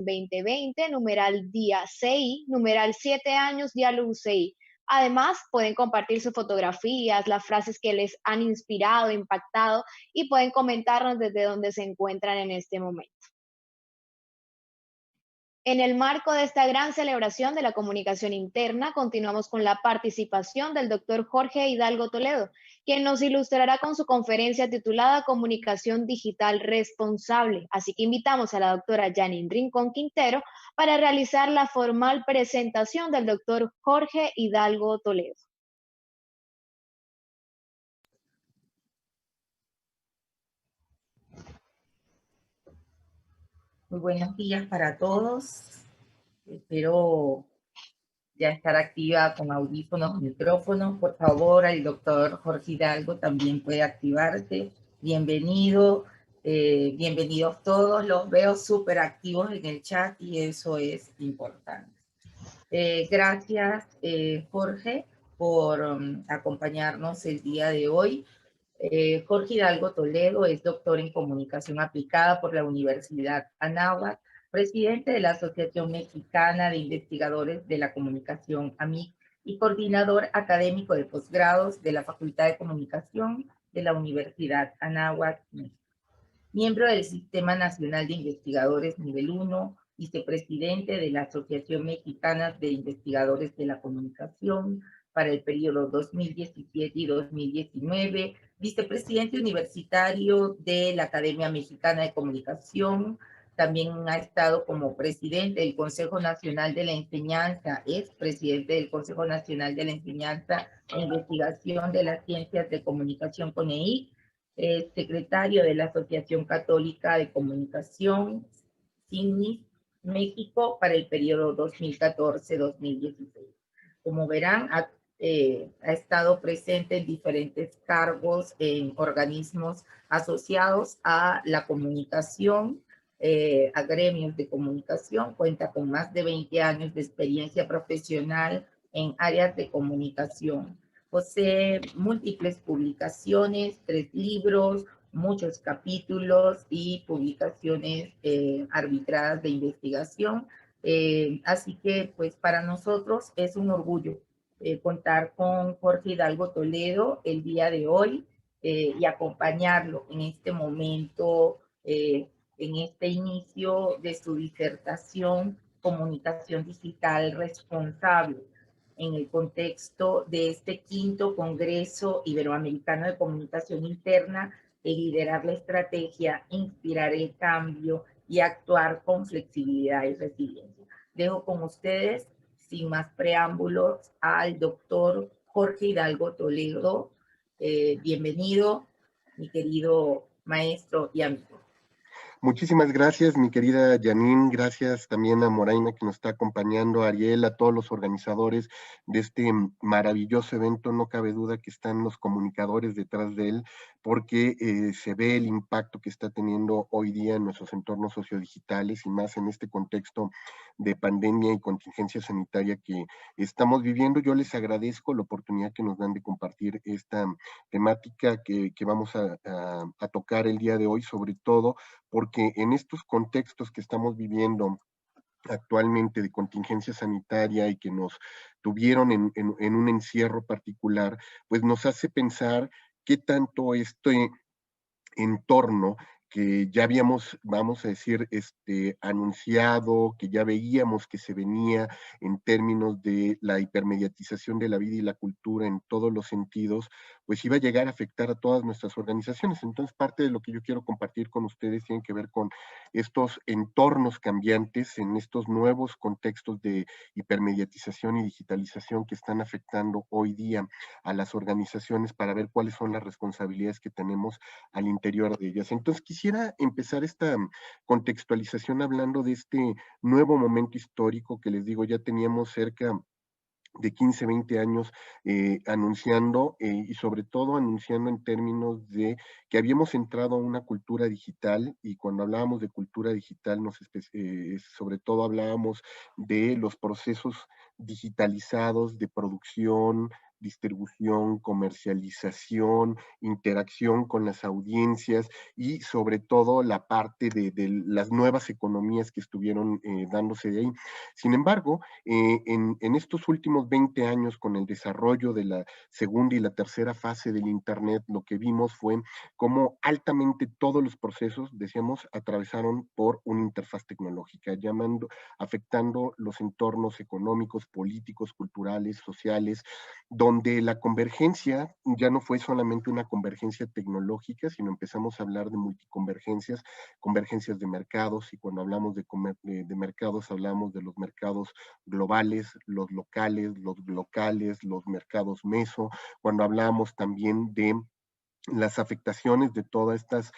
2020, numeral día CI, numeral 7 años diálogo CI. Además, pueden compartir sus fotografías, las frases que les han inspirado, impactado y pueden comentarnos desde donde se encuentran en este momento. En el marco de esta gran celebración de la comunicación interna, continuamos con la participación del doctor Jorge Hidalgo Toledo, quien nos ilustrará con su conferencia titulada Comunicación Digital Responsable. Así que invitamos a la doctora Janine Rincón Quintero para realizar la formal presentación del doctor Jorge Hidalgo Toledo. Muy buenos días para todos. Espero ya estar activa con audífonos, micrófonos. Por favor, el doctor Jorge Hidalgo también puede activarse. Bienvenido, bienvenidos todos. Los veo súper activos en el chat y eso es importante. Gracias, Jorge, por acompañarnos el día de hoy. Jorge Hidalgo Toledo es doctor en comunicación aplicada por la Universidad Anáhuac, presidente de la Asociación Mexicana de Investigadores de la Comunicación, AMIC, y coordinador académico de posgrados de la Facultad de Comunicación de la Universidad Anáhuac, México. Miembro del Sistema Nacional de Investigadores Nivel 1, vicepresidente de la Asociación Mexicana de Investigadores de la Comunicación para el periodo 2017 y 2019, vicepresidente universitario de la Academia Mexicana de Comunicación. También ha estado como presidente del Consejo Nacional de la Enseñanza, es presidente del Consejo Nacional de la Enseñanza e Investigación de las Ciencias de Comunicación, CONEIC, secretario de la Asociación Católica de Comunicación, CINIS, México, para el periodo 2014-2016. Como verán, ha estado presente en diferentes cargos en organismos asociados a la comunicación, a gremios de comunicación. Cuenta con más de 20 años de experiencia profesional en áreas de comunicación. Posee múltiples publicaciones, 3 libros, muchos capítulos y publicaciones arbitradas de investigación. Así que, pues, para nosotros es un orgullo contar con Jorge Hidalgo Toledo el día de hoy y acompañarlo en este momento, en este inicio de su disertación Comunicación Digital Responsable, en el contexto de este quinto Congreso Iberoamericano de Comunicación Interna, de liderar la estrategia, inspirar el cambio y actuar con flexibilidad y resiliencia. Dejo con ustedes, sin más preámbulos, al doctor Jorge Hidalgo Toledo. Bienvenido, mi querido maestro y amigo. Muchísimas gracias, mi querida Janine. Gracias también a Moraima, que nos está acompañando, a Ariel, a todos los organizadores de este maravilloso evento. No cabe duda que están los comunicadores detrás de él, porque se ve el impacto que está teniendo hoy día en nuestros entornos sociodigitales y más en este contexto de pandemia y contingencia sanitaria que estamos viviendo. Yo les agradezco la oportunidad que nos dan de compartir esta temática que vamos a tocar el día de hoy, sobre todo porque en estos contextos que estamos viviendo actualmente de contingencia sanitaria y que nos tuvieron en un encierro particular, pues nos hace pensar qué tanto este entorno que ya habíamos, vamos a decir, anunciado, que ya veíamos que se venía en términos de la hipermediatización de la vida y la cultura en todos los sentidos, pues iba a llegar a afectar a todas nuestras organizaciones. Entonces, parte de lo que yo quiero compartir con ustedes tiene que ver con estos entornos cambiantes, en estos nuevos contextos de hipermediatización y digitalización que están afectando hoy día a las organizaciones, para ver cuáles son las responsabilidades que tenemos al interior de ellas. Entonces quisiera empezar esta contextualización hablando de este nuevo momento histórico que les digo, ya teníamos cerca de 15, 20 años anunciando y sobre todo anunciando en términos de que habíamos entrado a una cultura digital, y cuando hablábamos de cultura digital sobre todo hablábamos de los procesos digitalizados de producción, distribución, comercialización, interacción con las audiencias y sobre todo la parte de las nuevas economías que estuvieron dándose de ahí. Sin embargo, en estos últimos 20 años con el desarrollo de la segunda y la tercera fase del Internet, lo que vimos fue cómo altamente todos los procesos, decíamos, atravesaron por una interfaz tecnológica, afectando los entornos económicos, políticos, culturales, sociales, donde la convergencia ya no fue solamente una convergencia tecnológica, sino empezamos a hablar de multiconvergencias, convergencias de mercados, y cuando hablamos de mercados, hablamos de los mercados globales, los locales, los mercados meso, cuando hablamos también de las afectaciones de todas estas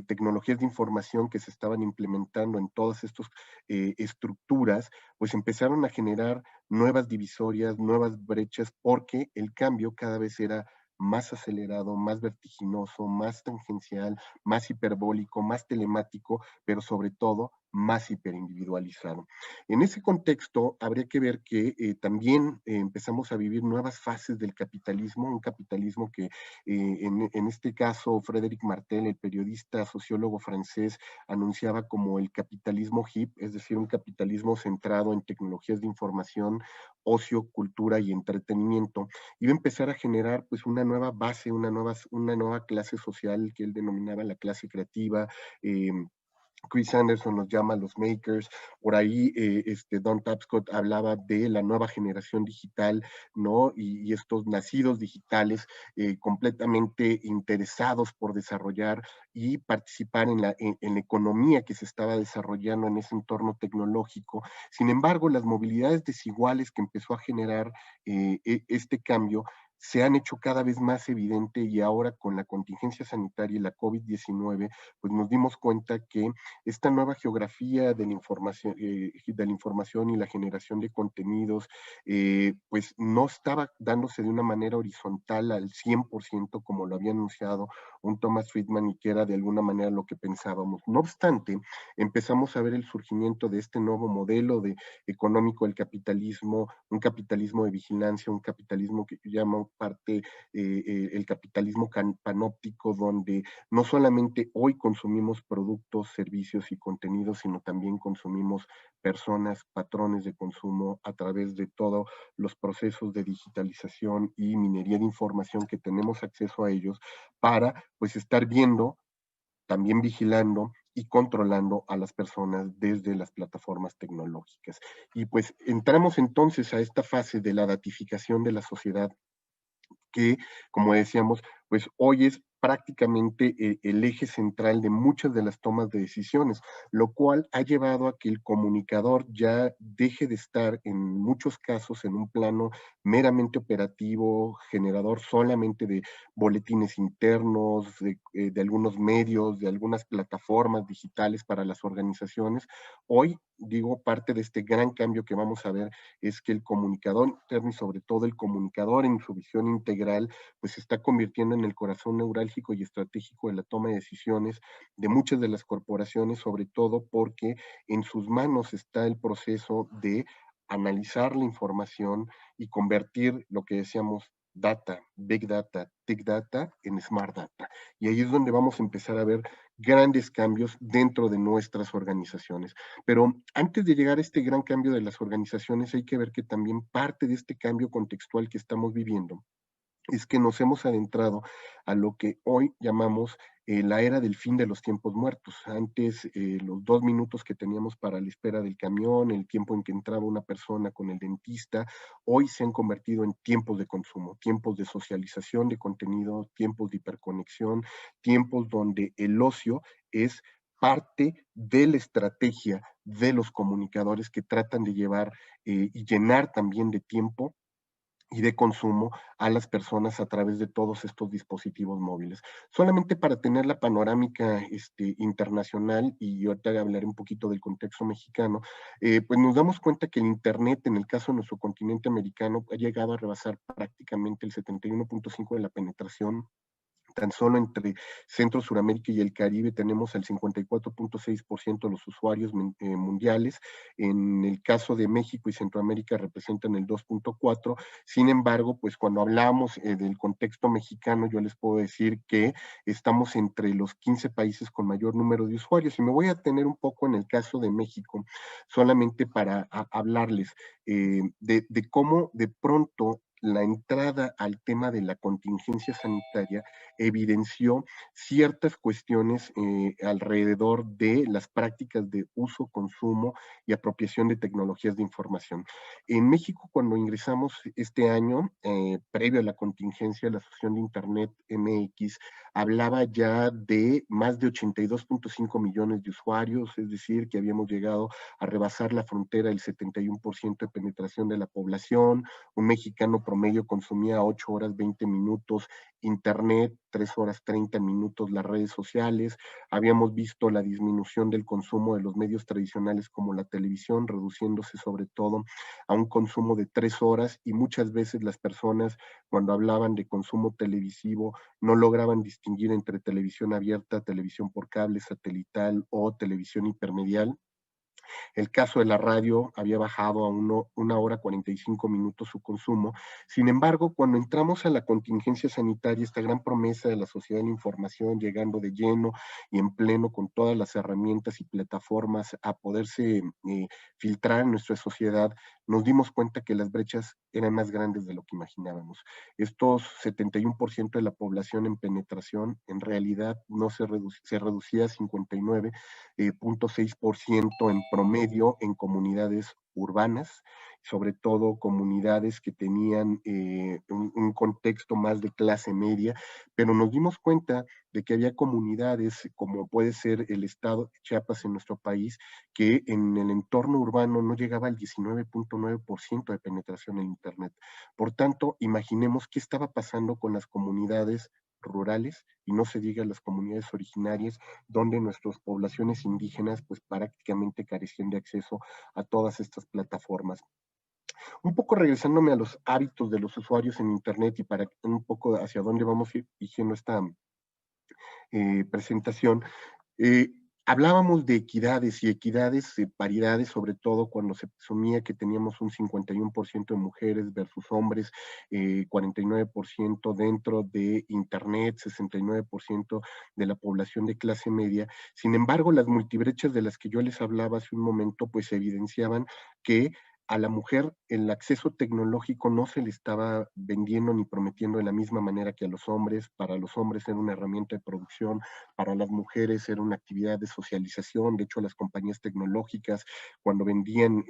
tecnologías de información que se estaban implementando en todas estas estructuras, pues empezaron a generar nuevas divisorias, nuevas brechas, porque el cambio cada vez era más acelerado, más vertiginoso, más tangencial, más hiperbólico, más telemático, pero sobre todo más hiperindividualizado. En ese contexto, habría que ver que también empezamos a vivir nuevas fases del capitalismo, un capitalismo que en este caso, Frédéric Martel, el periodista sociólogo francés, anunciaba como el capitalismo hip, es decir, un capitalismo centrado en tecnologías de información, ocio, cultura y entretenimiento. Iba a empezar a generar pues una nueva base, una nueva clase social que él denominaba la clase creativa. Chris Anderson los llama los makers, por ahí Don Tapscott hablaba de la nueva generación digital, ¿no? Y estos nacidos digitales completamente interesados por desarrollar y participar en la economía que se estaba desarrollando en ese entorno tecnológico. Sin embargo, las movilidades desiguales que empezó a generar este cambio se han hecho cada vez más evidente, y ahora con la contingencia sanitaria y la COVID-19, pues nos dimos cuenta que esta nueva geografía de la información y la generación de contenidos, pues no estaba dándose de una manera horizontal al 100% como lo había anunciado un Thomas Friedman, y que era de alguna manera lo que pensábamos. No obstante, empezamos a ver el surgimiento de este nuevo modelo económico del capitalismo, un capitalismo de vigilancia, un capitalismo que llama parte el capitalismo panóptico, donde no solamente hoy consumimos productos, servicios y contenidos, sino también consumimos personas, patrones de consumo a través de todos los procesos de digitalización y minería de información que tenemos acceso a ellos para pues estar viendo, también vigilando y controlando a las personas desde las plataformas tecnológicas. Y pues entramos entonces a esta fase de la datificación de la sociedad que, como decíamos, pues hoy es prácticamente el eje central de muchas de las tomas de decisiones, lo cual ha llevado a que el comunicador ya deje de estar en muchos casos en un plano meramente operativo, generador solamente de boletines internos, de algunos medios, de algunas plataformas digitales para las organizaciones. Hoy, digo, parte de este gran cambio que vamos a ver es que el comunicador interno y sobre todo el comunicador en su visión integral, pues se está convirtiendo en el corazón neurálgico y estratégico de la toma de decisiones de muchas de las corporaciones, sobre todo porque en sus manos está el proceso de analizar la información y convertir lo que decíamos data, big data, tech data en smart data. Y ahí es donde vamos a empezar a ver grandes cambios dentro de nuestras organizaciones. Pero antes de llegar a este gran cambio de las organizaciones, hay que ver que también parte de este cambio contextual que estamos viviendo es que nos hemos adentrado a lo que hoy llamamos la era del fin de los tiempos muertos. Antes, los 2 minutos que teníamos para la espera del camión, el tiempo en que entraba una persona con el dentista, hoy se han convertido en tiempos de consumo, tiempos de socialización de contenido, tiempos de hiperconexión, tiempos donde el ocio es parte de la estrategia de los comunicadores que tratan de llevar y llenar también de tiempo y de consumo a las personas a través de todos estos dispositivos móviles. Solamente para tener la panorámica internacional, y ahorita hablaré un poquito del contexto mexicano, pues nos damos cuenta que el Internet, en el caso de nuestro continente americano, ha llegado a rebasar prácticamente el 71.5% de la penetración Tan solo entre Centro, Suramérica y el Caribe tenemos el 54.6% de los usuarios mundiales. En el caso de México y Centroamérica representan el 2.4%. Sin embargo, pues cuando hablamos del contexto mexicano, yo les puedo decir que estamos entre los 15 países con mayor número de usuarios. Y me voy a tener un poco en el caso de México, solamente para hablarles de cómo de pronto la entrada al tema de la contingencia sanitaria evidenció ciertas cuestiones alrededor de las prácticas de uso, consumo y apropiación de tecnologías de información. En México, cuando ingresamos este año, previo a la contingencia, la Asociación de Internet MX hablaba ya de más de 82.5 millones de usuarios, es decir, que habíamos llegado a rebasar la frontera del 71% de penetración de la población. Un mexicano promedio consumía 8 horas 20 minutos Internet, 3 horas 30 minutos las redes sociales. Habíamos visto la disminución del consumo de los medios tradicionales como la televisión, reduciéndose sobre todo a un consumo de 3 horas, y muchas veces las personas cuando hablaban de consumo televisivo no lograban distinguir entre televisión abierta, televisión por cable, satelital o televisión hipermedial. El caso de la radio había bajado a 1 hora 45 minutos su consumo. Sin embargo, cuando entramos a la contingencia sanitaria, esta gran promesa de la sociedad de la información llegando de lleno y en pleno con todas las herramientas y plataformas a poderse filtrar en nuestra sociedad, nos dimos cuenta que las brechas eran más grandes de lo que imaginábamos. Estos 71% de la población en penetración en realidad no se reducía a 59.6% en promedio en comunidades urbanas, sobre todo comunidades que tenían un contexto más de clase media, pero nos dimos cuenta de que había comunidades como puede ser el estado de Chiapas en nuestro país, que en el entorno urbano no llegaba al 19.9% de penetración en Internet. Por tanto, imaginemos qué estaba pasando con las comunidades rurales y no se diga las comunidades originarias, donde nuestras poblaciones indígenas pues prácticamente carecían de acceso a todas estas plataformas. Un poco regresándome a los hábitos de los usuarios en Internet y para un poco hacia dónde vamos dirigiendo esta presentación, eh, hablábamos de equidades y equidades, paridades, sobre todo cuando se presumía que teníamos un 51% de mujeres versus hombres, 49% dentro de Internet, 69% de la población de clase media. Sin embargo, las multibrechas de las que yo les hablaba hace un momento, pues evidenciaban que a la mujer el acceso tecnológico no se le estaba vendiendo ni prometiendo de la misma manera que a los hombres. Para los hombres era una herramienta de producción, para las mujeres era una actividad de socialización. De hecho, las compañías tecnológicas, cuando vendían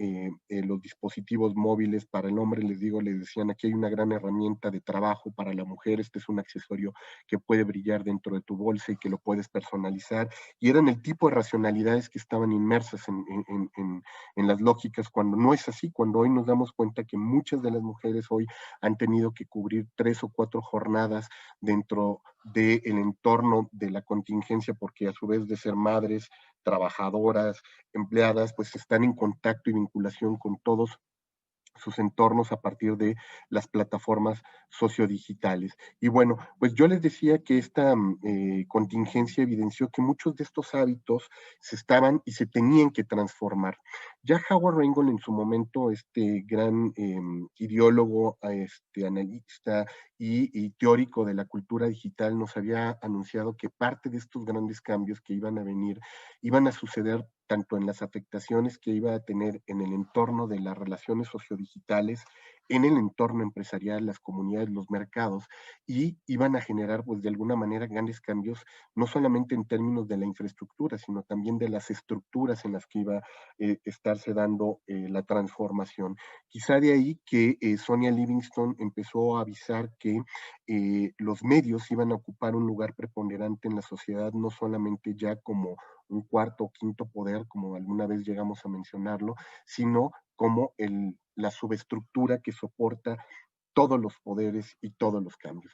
los dispositivos móviles para el hombre, les decían, aquí hay una gran herramienta de trabajo para la mujer, este es un accesorio que puede brillar dentro de tu bolsa y que lo puedes personalizar. Y eran el tipo de racionalidades que estaban inmersas en las lógicas, cuando no es así, cuando hoy nos damos cuenta que muchas de las mujeres hoy han tenido que cubrir 3 o 4 jornadas dentro del entorno de la contingencia, porque a su vez de ser madres, trabajadoras, empleadas, pues están en contacto y vinculación con todos sus entornos a partir de las plataformas sociodigitales. Y bueno, pues yo les decía que esta contingencia evidenció que muchos de estos hábitos se estaban y se tenían que transformar. Ya Howard Reingold en su momento, este gran ideólogo, analista y teórico de la cultura digital, nos había anunciado que parte de estos grandes cambios que iban a venir, iban a suceder tanto en las afectaciones que iba a tener en el entorno de las relaciones sociodigitales, en el entorno empresarial, las comunidades, los mercados, y iban a generar, pues de alguna manera, grandes cambios, no solamente en términos de la infraestructura, sino también de las estructuras en las que iba a estarse dando la transformación. Quizá de ahí que Sonia Livingston empezó a avisar que los medios iban a ocupar un lugar preponderante en la sociedad, no solamente ya como un cuarto o quinto poder, como alguna vez llegamos a mencionarlo, sino como la subestructura que soporta todos los poderes y todos los cambios.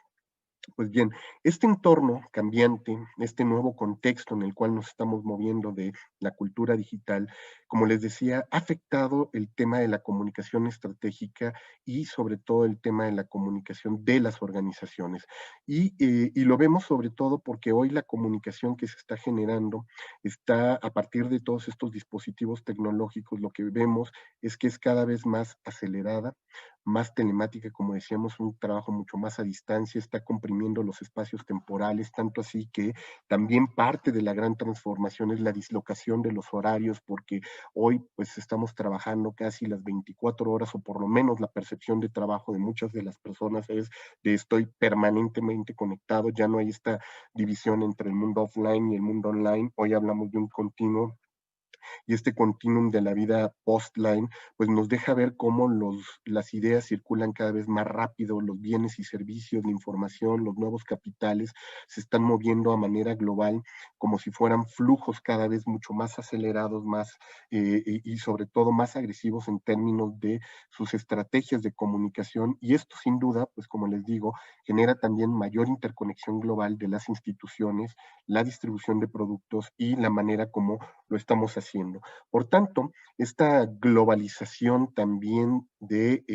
Pues bien, este entorno cambiante, este nuevo contexto en el cual nos estamos moviendo de la cultura digital, como les decía, ha afectado el tema de la comunicación estratégica y sobre todo el tema de la comunicación de las organizaciones. Y lo vemos sobre todo porque hoy la comunicación que se está generando está a partir de todos estos dispositivos tecnológicos, lo que vemos es que es cada vez más acelerada, más telemática, como decíamos, un trabajo mucho más a distancia, está comprimiendo los espacios temporales, tanto así que también parte de la gran transformación es la dislocación de los horarios, porque hoy pues estamos trabajando casi las 24 horas, o por lo menos la percepción de trabajo de muchas de las personas es de estoy permanentemente conectado, ya no hay esta división entre el mundo offline y el mundo online, hoy hablamos de un continuo y este continuum de la vida postline, pues nos deja ver cómo las ideas circulan cada vez más rápido, los bienes y servicios, la información, los nuevos capitales se están moviendo a manera global, como si fueran flujos cada vez mucho más acelerados, más y sobre todo más agresivos en términos de sus estrategias de comunicación. Y esto sin duda, pues como les digo, genera también mayor interconexión global de las instituciones, la distribución de productos y la manera como lo estamos haciendo. Por tanto, esta globalización también de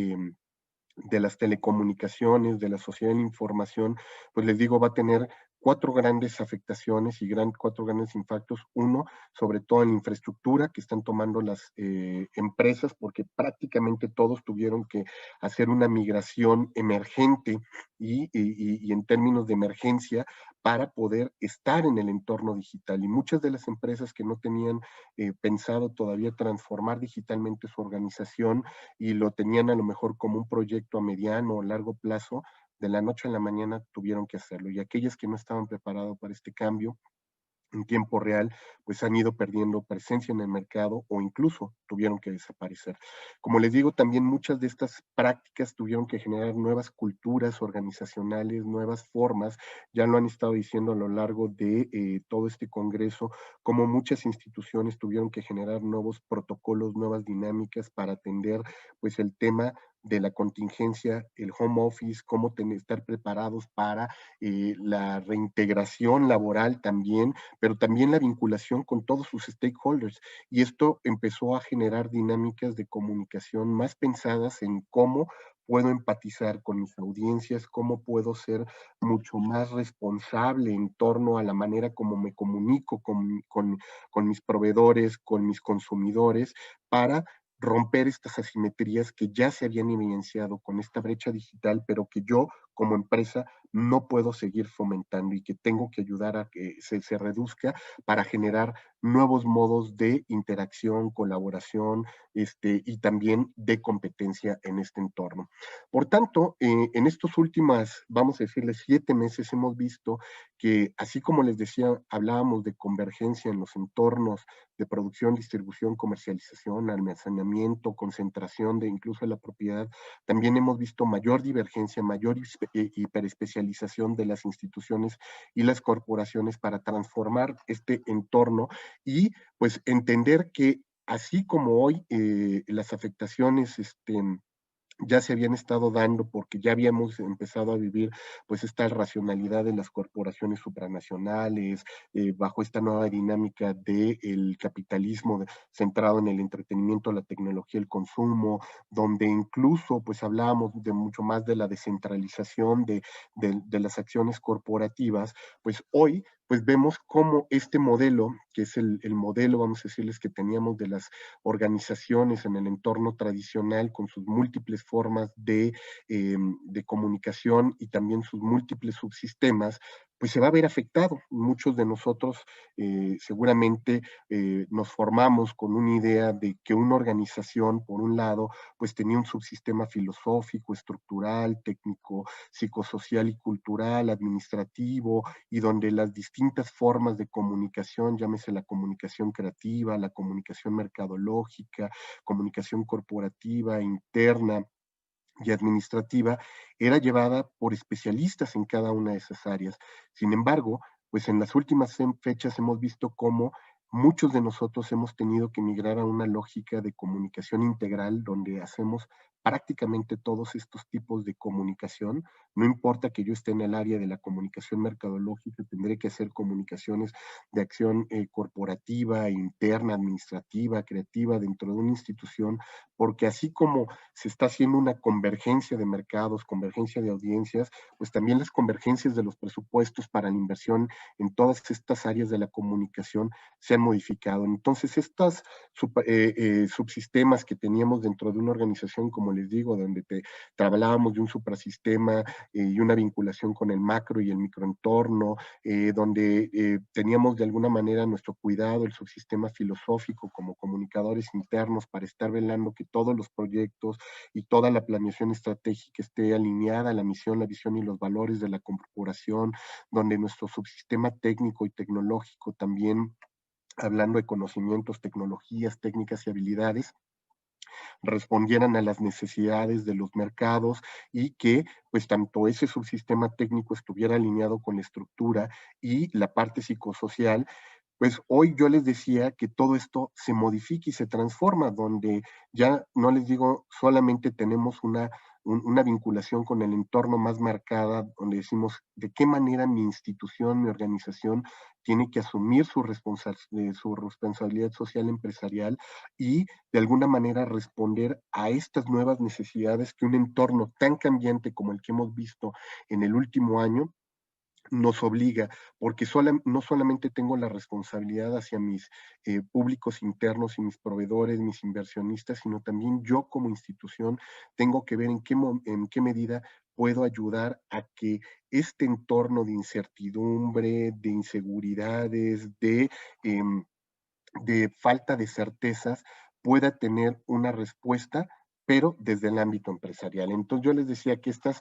las telecomunicaciones, de la sociedad de la información, pues les digo, va a tener cuatro grandes afectaciones y cuatro grandes impactos. Uno, sobre todo en la infraestructura que están tomando las empresas, porque prácticamente todos tuvieron que hacer una migración emergente y en términos de emergencia para poder estar en el entorno digital. Y muchas de las empresas que no tenían pensado todavía transformar digitalmente su organización y lo tenían a lo mejor como un proyecto a mediano o largo plazo, de la noche a la mañana tuvieron que hacerlo. Y aquellas que no estaban preparadas para este cambio en tiempo real, pues han ido perdiendo presencia en el mercado o incluso tuvieron que desaparecer. Como les digo, también muchas de estas prácticas tuvieron que generar nuevas culturas organizacionales, nuevas formas, ya lo han estado diciendo a lo largo de todo este congreso, como muchas instituciones tuvieron que generar nuevos protocolos, nuevas dinámicas para atender pues el tema de la contingencia, el home office, cómo estar preparados para la reintegración laboral también, pero también la vinculación con todos sus stakeholders. Y esto empezó a generar dinámicas de comunicación más pensadas en cómo puedo empatizar con mis audiencias, cómo puedo ser mucho más responsable en torno a la manera como me comunico con mis proveedores, con mis consumidores, para romper estas asimetrías que ya se habían evidenciado con esta brecha digital, pero que yo como empresa no puedo seguir fomentando y que tengo que ayudar a que se reduzca para generar nuevos modos de interacción, colaboración y también de competencia en este entorno. Por tanto, en estos últimos, vamos a decirles, 7 meses hemos visto que, así como les decía, hablábamos de convergencia en los entornos de producción, distribución, comercialización, almacenamiento, concentración de incluso la propiedad, también hemos visto mayor divergencia, mayor hiperespecialización de las instituciones y las corporaciones para transformar este entorno y pues entender que así como hoy las afectaciones ya se habían estado dando porque ya habíamos empezado a vivir pues esta racionalidad de las corporaciones supranacionales, bajo esta nueva dinámica del capitalismo centrado en el entretenimiento, la tecnología, el consumo, donde incluso pues hablábamos de mucho más de la descentralización de las acciones corporativas, pues hoy pues vemos cómo este modelo, que es el modelo, vamos a decirles, que teníamos de las organizaciones en el entorno tradicional con sus múltiples formas de comunicación y también sus múltiples subsistemas, pues se va a ver afectado. Muchos de nosotros seguramente nos formamos con una idea de que una organización, por un lado, pues tenía un subsistema filosófico, estructural, técnico, psicosocial y cultural, administrativo, y donde las distintas formas de comunicación, llámese la comunicación creativa, la comunicación mercadológica, comunicación corporativa, interna y administrativa, era llevada por especialistas en cada una de esas áreas. Sin embargo, pues en las últimas fechas hemos visto cómo muchos de nosotros hemos tenido que migrar a una lógica de comunicación integral donde hacemos prácticamente todos estos tipos de comunicación. No importa que yo esté en el área de la comunicación mercadológica, tendré que hacer comunicaciones de acción corporativa, interna, administrativa, creativa dentro de una institución, porque así como se está haciendo una convergencia de mercados, convergencia de audiencias, pues también las convergencias de los presupuestos para la inversión en todas estas áreas de la comunicación se han modificado. Entonces, estos subsistemas que teníamos dentro de una organización, como les digo, donde hablábamos de un suprasistema y una vinculación con el macro y el microentorno, donde teníamos de alguna manera nuestro cuidado, el subsistema filosófico como comunicadores internos para estar velando que todos los proyectos y toda la planeación estratégica esté alineada a la misión, la visión y los valores de la corporación, donde nuestro subsistema técnico y tecnológico también, hablando de conocimientos, tecnologías, técnicas y habilidades, respondieran a las necesidades de los mercados y que pues tanto ese subsistema técnico estuviera alineado con la estructura y la parte psicosocial. Pues hoy yo les decía que todo esto se modifica y se transforma, donde ya no les digo solamente tenemos una vinculación con el entorno más marcada, donde decimos de qué manera mi institución, mi organización tiene que asumir su responsabilidad social empresarial y de alguna manera responder a estas nuevas necesidades que un entorno tan cambiante como el que hemos visto en el último año nos obliga, porque no solamente tengo la responsabilidad hacia mis públicos internos y mis proveedores, mis inversionistas, sino también yo como institución tengo que ver en qué medida puedo ayudar a que este entorno de incertidumbre, de inseguridades, de falta de certezas pueda tener una respuesta, pero desde el ámbito empresarial. Entonces yo les decía que estos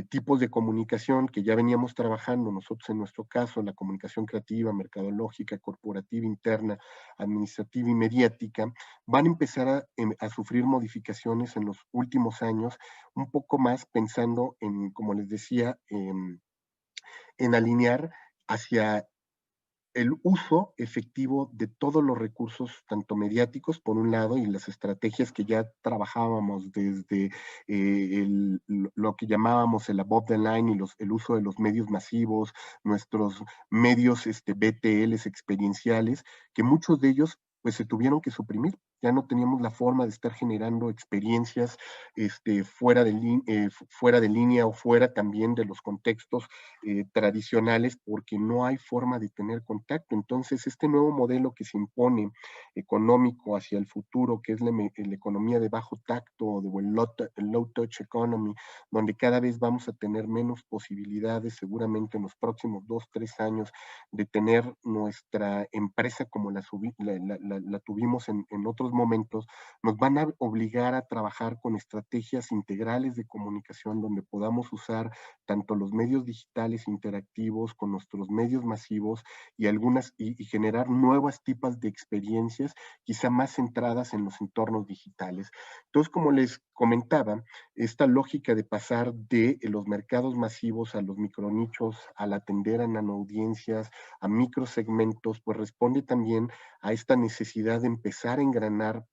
tipos de comunicación que ya veníamos trabajando nosotros en nuestro caso, la comunicación creativa, mercadológica, corporativa, interna, administrativa y mediática, van a empezar a sufrir modificaciones en los últimos años, un poco más pensando en, como les decía, en alinear hacia el uso efectivo de todos los recursos, tanto mediáticos, por un lado, y las estrategias que ya trabajábamos desde lo que llamábamos el above the line y el uso de los medios masivos, nuestros medios BTLs experienciales, que muchos de ellos pues se tuvieron que suprimir. Ya no teníamos la forma de estar generando experiencias fuera de línea o fuera también de los contextos tradicionales, porque no hay forma de tener contacto. Entonces, este nuevo modelo que se impone económico hacia el futuro, que es la economía de bajo tacto, el low touch economy, donde cada vez vamos a tener menos posibilidades, seguramente en los próximos 2-3 años, de tener nuestra empresa como la tuvimos en otros momentos, nos van a obligar a trabajar con estrategias integrales de comunicación donde podamos usar tanto los medios digitales interactivos con nuestros medios masivos y generar nuevas tipos de experiencias, quizá más centradas en los entornos digitales. Entonces, como les comentaba, esta lógica de pasar de los mercados masivos a los micronichos, al atender a nanoaudiencias, a microsegmentos, pues responde también a esta necesidad de empezar a engranar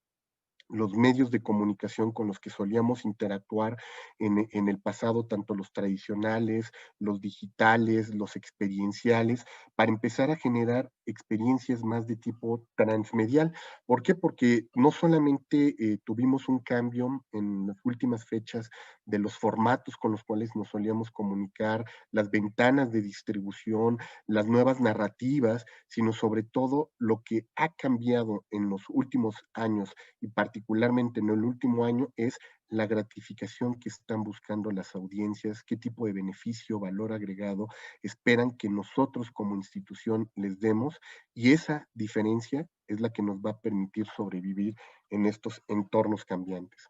los medios de comunicación con los que solíamos interactuar en el pasado, tanto los tradicionales, los digitales, los experienciales, para empezar a generar experiencias más de tipo transmedial. ¿Por qué? Porque no solamente tuvimos un cambio en las últimas fechas de los formatos con los cuales nos solíamos comunicar, las ventanas de distribución, las nuevas narrativas, sino sobre todo lo que ha cambiado en los últimos años y particularmente en el último año es la gratificación que están buscando las audiencias, qué tipo de beneficio, valor agregado esperan que nosotros como institución les demos, y esa diferencia es la que nos va a permitir sobrevivir en estos entornos cambiantes.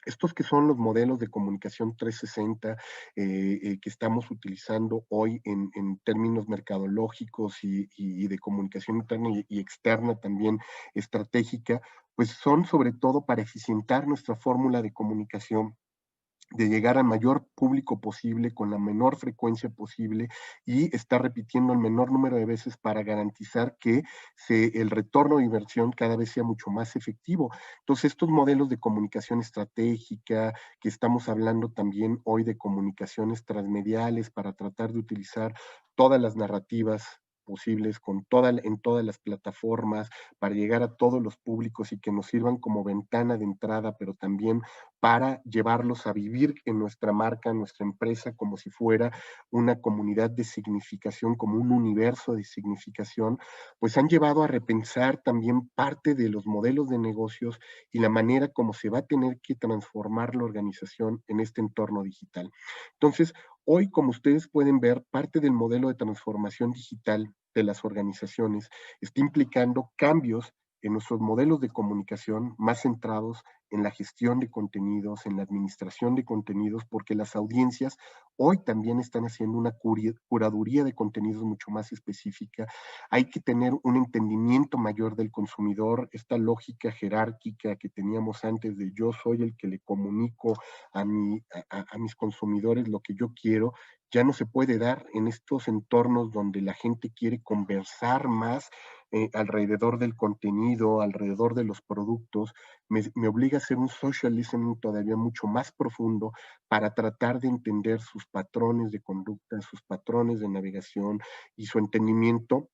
Estos que son los modelos de comunicación 360 que estamos utilizando hoy en términos mercadológicos y de comunicación interna y externa también estratégica, pues son sobre todo para eficientar nuestra fórmula de comunicación de llegar al mayor público posible con la menor frecuencia posible y estar repitiendo el menor número de veces para garantizar que el retorno de inversión cada vez sea mucho más efectivo. Entonces, estos modelos de comunicación estratégica, que estamos hablando también hoy de comunicaciones transmediales para tratar de utilizar todas las narrativas posibles en todas las plataformas para llegar a todos los públicos y que nos sirvan como ventana de entrada, pero también para llevarlos a vivir en nuestra marca, en nuestra empresa, como si fuera una comunidad de significación, como un universo de significación, pues han llevado a repensar también parte de los modelos de negocios y la manera como se va a tener que transformar la organización en este entorno digital. Entonces, hoy, como ustedes pueden ver, parte del modelo de transformación digital de las organizaciones está implicando cambios en nuestros modelos de comunicación más centrados en la gestión de contenidos, en la administración de contenidos, porque las audiencias hoy también están haciendo una curaduría de contenidos mucho más específica. Hay que tener un entendimiento mayor del consumidor, esta lógica jerárquica que teníamos antes de yo soy el que le comunico a mis consumidores lo que yo quiero, ya no se puede dar en estos entornos donde la gente quiere conversar más alrededor del contenido, alrededor de los productos, me obliga a hacer un social listening todavía mucho más profundo para tratar de entender sus patrones de conducta, sus patrones de navegación y su entendimiento.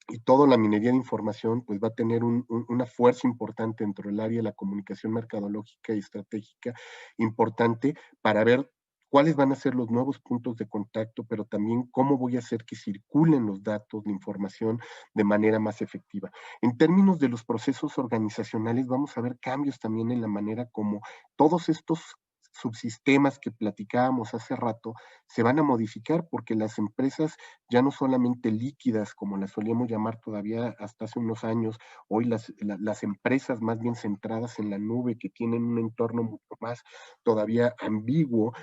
Y toda la minería de información pues va a tener una fuerza importante dentro del área de la comunicación mercadológica y estratégica, importante para ver cuáles van a ser los nuevos puntos de contacto, pero también cómo voy a hacer que circulen los datos, la información de manera más efectiva. En términos de los procesos organizacionales, vamos a ver cambios también en la manera como todos estos subsistemas que platicábamos hace rato se van a modificar porque las empresas ya no solamente líquidas, como las solíamos llamar todavía hasta hace unos años, hoy las empresas más bien centradas en la nube, que tienen un entorno mucho más todavía ambiguo,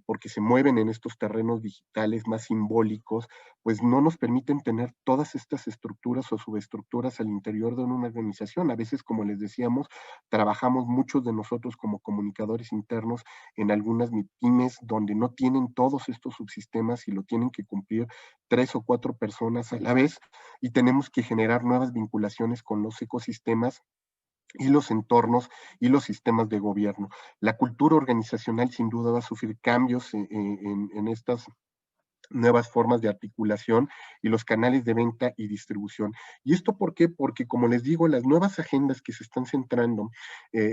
porque se mueven en estos terrenos digitales más simbólicos, pues no nos permiten tener todas estas estructuras o subestructuras al interior de una organización. A veces, como les decíamos, trabajamos muchos de nosotros como comunicadores internos en algunas pymes donde no tienen todos estos subsistemas y lo tienen que cumplir 3 o 4 personas a la vez y tenemos que generar nuevas vinculaciones con los ecosistemas y los entornos y los sistemas de gobierno. La cultura organizacional sin duda va a sufrir cambios en estas nuevas formas de articulación y los canales de venta y distribución. ¿Y esto por qué? Porque, como les digo, las nuevas agendas que se están centrando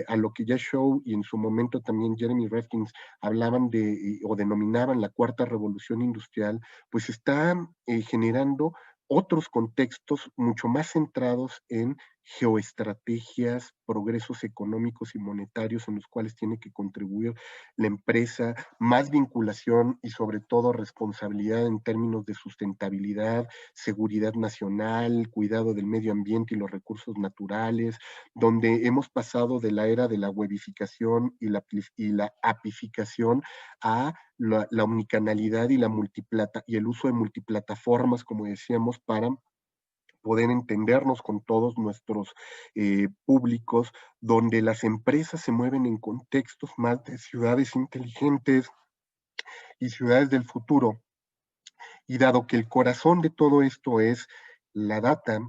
a lo que ya Shaw y en su momento también Jeremy Rifkin hablaban de o denominaban la cuarta revolución industrial, pues está generando otros contextos mucho más centrados en geoestrategias, progresos económicos y monetarios en los cuales tiene que contribuir la empresa, más vinculación y sobre todo responsabilidad en términos de sustentabilidad, seguridad nacional, cuidado del medio ambiente y los recursos naturales, donde hemos pasado de la era de la webificación y la apificación a la omnicanalidad y y el uso de multiplataformas, como decíamos, para poder entendernos con todos nuestros públicos, donde las empresas se mueven en contextos más de ciudades inteligentes y ciudades del futuro. Y dado que el corazón de todo esto es la data,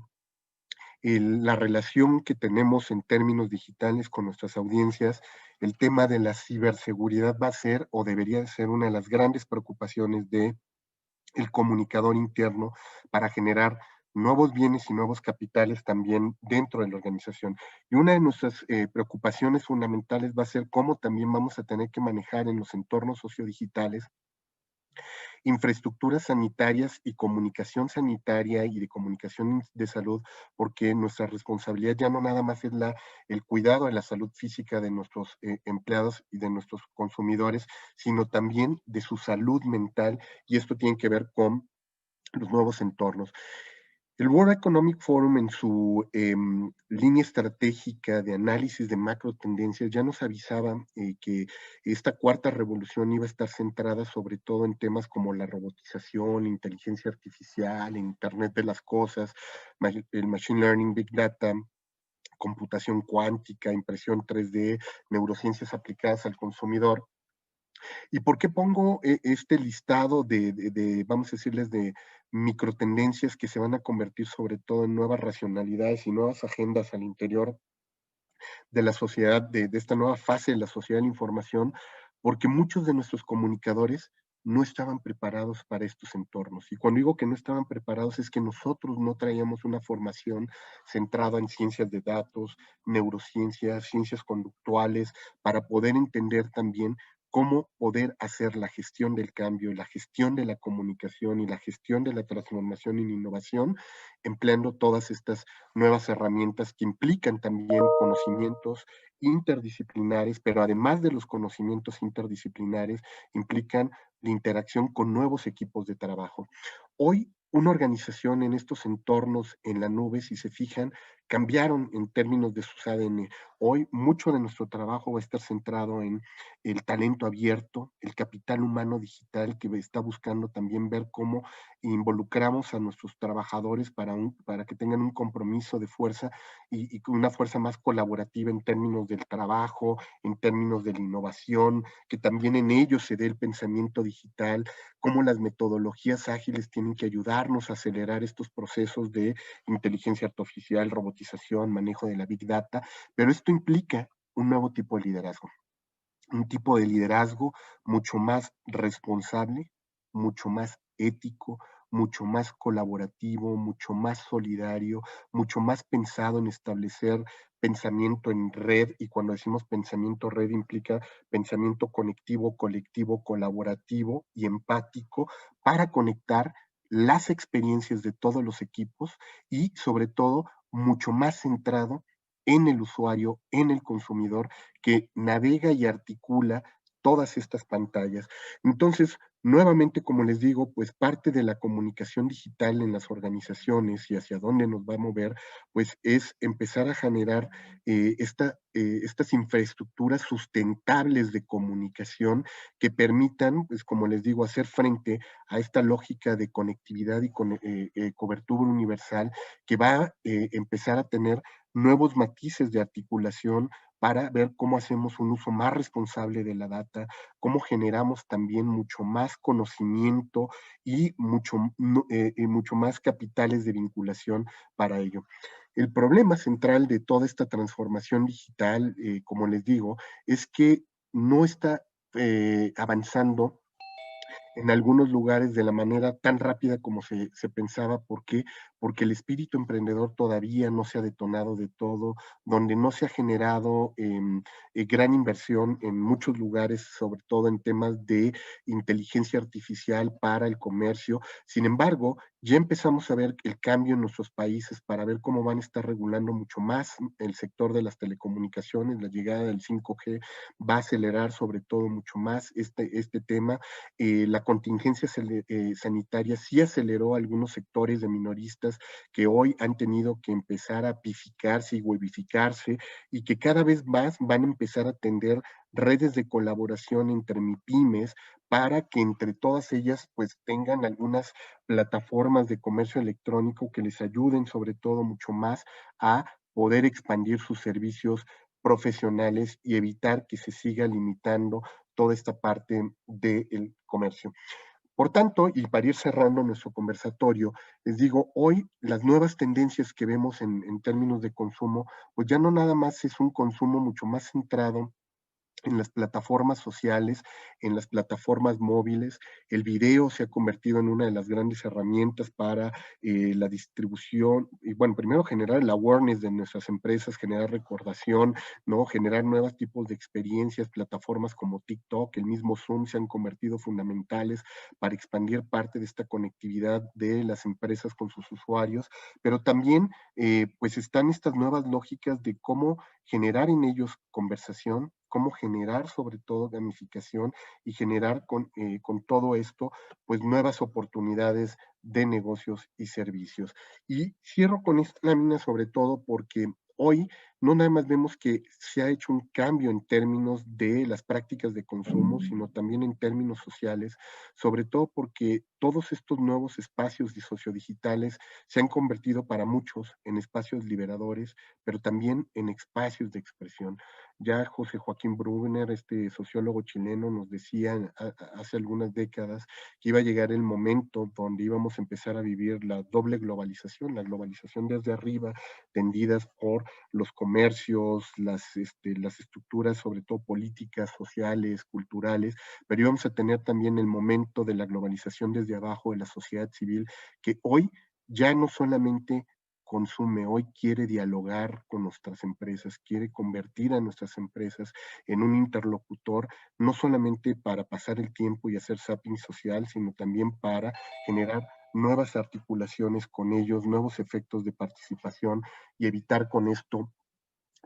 la relación que tenemos en términos digitales con nuestras audiencias, el tema de la ciberseguridad va a ser o debería ser una de las grandes preocupaciones de el comunicador interno para generar nuevos bienes y nuevos capitales también dentro de la organización. Y una de nuestras preocupaciones fundamentales va a ser cómo también vamos a tener que manejar en los entornos sociodigitales infraestructuras sanitarias y comunicación sanitaria y de comunicación de salud, porque nuestra responsabilidad ya no nada más es el cuidado de la salud física de nuestros empleados y de nuestros consumidores, sino también de su salud mental, y esto tiene que ver con los nuevos entornos. El World Economic Forum en su línea estratégica de análisis de macro tendencias ya nos avisaba que esta cuarta revolución iba a estar centrada sobre todo en temas como la robotización, inteligencia artificial, Internet de las cosas, el machine learning, big data, computación cuántica, impresión 3D, neurociencias aplicadas al consumidor. ¿Y por qué pongo este listado vamos a decirles, de microtendencias que se van a convertir sobre todo en nuevas racionalidades y nuevas agendas al interior de la sociedad, de esta nueva fase de la sociedad de la información? Porque muchos de nuestros comunicadores no estaban preparados para estos entornos. Y cuando digo que no estaban preparados es que nosotros no traíamos una formación centrada en ciencias de datos, neurociencias, ciencias conductuales, para poder entender también cómo poder hacer la gestión del cambio, la gestión de la comunicación y la gestión de la transformación y la innovación, empleando todas estas nuevas herramientas que implican también conocimientos interdisciplinares, pero además de los conocimientos interdisciplinares, implican la interacción con nuevos equipos de trabajo. Hoy, una organización en estos entornos en la nube, si se fijan, cambiaron en términos de sus ADN. Hoy, mucho de nuestro trabajo va a estar centrado en el talento abierto, el capital humano digital, que está buscando también ver cómo involucramos a nuestros trabajadores para que tengan un compromiso de fuerza y una fuerza más colaborativa en términos del trabajo, en términos de la innovación, que también en ellos se dé el pensamiento digital, cómo las metodologías ágiles tienen que ayudarnos a acelerar estos procesos de inteligencia artificial, robotización, manejo de la Big Data, pero esto implica un nuevo tipo de liderazgo, un tipo de liderazgo mucho más responsable, mucho más ético, mucho más colaborativo, mucho más solidario, mucho más pensado en establecer pensamiento en red, y cuando decimos pensamiento red implica pensamiento conectivo, colectivo, colaborativo y empático para conectar las experiencias de todos los equipos y sobre todo mucho más centrado en el usuario, en el consumidor, que navega y articula todas estas pantallas. Entonces, nuevamente, como les digo, pues parte de la comunicación digital en las organizaciones y hacia dónde nos va a mover, pues es empezar a generar estas infraestructuras sustentables de comunicación que permitan, pues como les digo, hacer frente a esta lógica de conectividad y cobertura universal que va a empezar a tener nuevos matices de articulación para ver cómo hacemos un uso más responsable de la data, cómo generamos también mucho más conocimiento y mucho más capitales de vinculación para ello. El problema central de toda esta transformación digital, como les digo, es que no está avanzando en algunos lugares de la manera tan rápida como se pensaba. ¿Por qué? Porque el espíritu emprendedor todavía no se ha detonado de todo, donde no se ha generado gran inversión en muchos lugares, sobre todo en temas de inteligencia artificial para el comercio. Sin embargo, ya empezamos a ver el cambio en nuestros países para ver cómo van a estar regulando mucho más el sector de las telecomunicaciones. La llegada del 5G va a acelerar sobre todo mucho más este tema. La contingencia sanitaria sí aceleró algunos sectores de minoristas que hoy han tenido que empezar a pificarse y webificarse, y que cada vez más van a empezar a tender redes de colaboración entre MIPYMES para que entre todas ellas pues tengan algunas plataformas de comercio electrónico que les ayuden sobre todo mucho más a poder expandir sus servicios profesionales y evitar que se siga limitando toda esta parte del comercio. Por tanto, y para ir cerrando nuestro conversatorio, les digo, hoy las nuevas tendencias que vemos en términos de consumo, pues ya no nada más es un consumo mucho más centrado en las plataformas sociales, en las plataformas móviles. El video se ha convertido en una de las grandes herramientas para la distribución y, bueno, primero generar el awareness de nuestras empresas, generar recordación, ¿no? Generar nuevos tipos de experiencias. Plataformas como TikTok, el mismo Zoom se han convertido fundamentales para expandir parte de esta conectividad de las empresas con sus usuarios, pero también pues están estas nuevas lógicas de cómo generar en ellos conversación, cómo generar sobre todo gamificación y generar con todo esto pues nuevas oportunidades de negocios y servicios. Y cierro con esta lámina sobre todo porque hoy no nada más vemos que se ha hecho un cambio en términos de las prácticas de consumo, sino también en términos sociales, sobre todo porque todos estos nuevos espacios sociodigitales se han convertido para muchos en espacios liberadores, pero también en espacios de expresión. Ya José Joaquín Brugner, este sociólogo chileno, nos decía hace algunas décadas que iba a llegar el momento donde íbamos a empezar a vivir la doble globalización, la globalización desde arriba, tendidas por los comercios, las estructuras, sobre todo políticas, sociales, culturales, pero íbamos a tener también el momento de la globalización desde abajo de la sociedad civil, que hoy ya no solamente consume, hoy quiere dialogar con nuestras empresas, quiere convertir a nuestras empresas en un interlocutor, no solamente para pasar el tiempo y hacer zapping social, sino también para generar nuevas articulaciones con ellos, nuevos efectos de participación y evitar con esto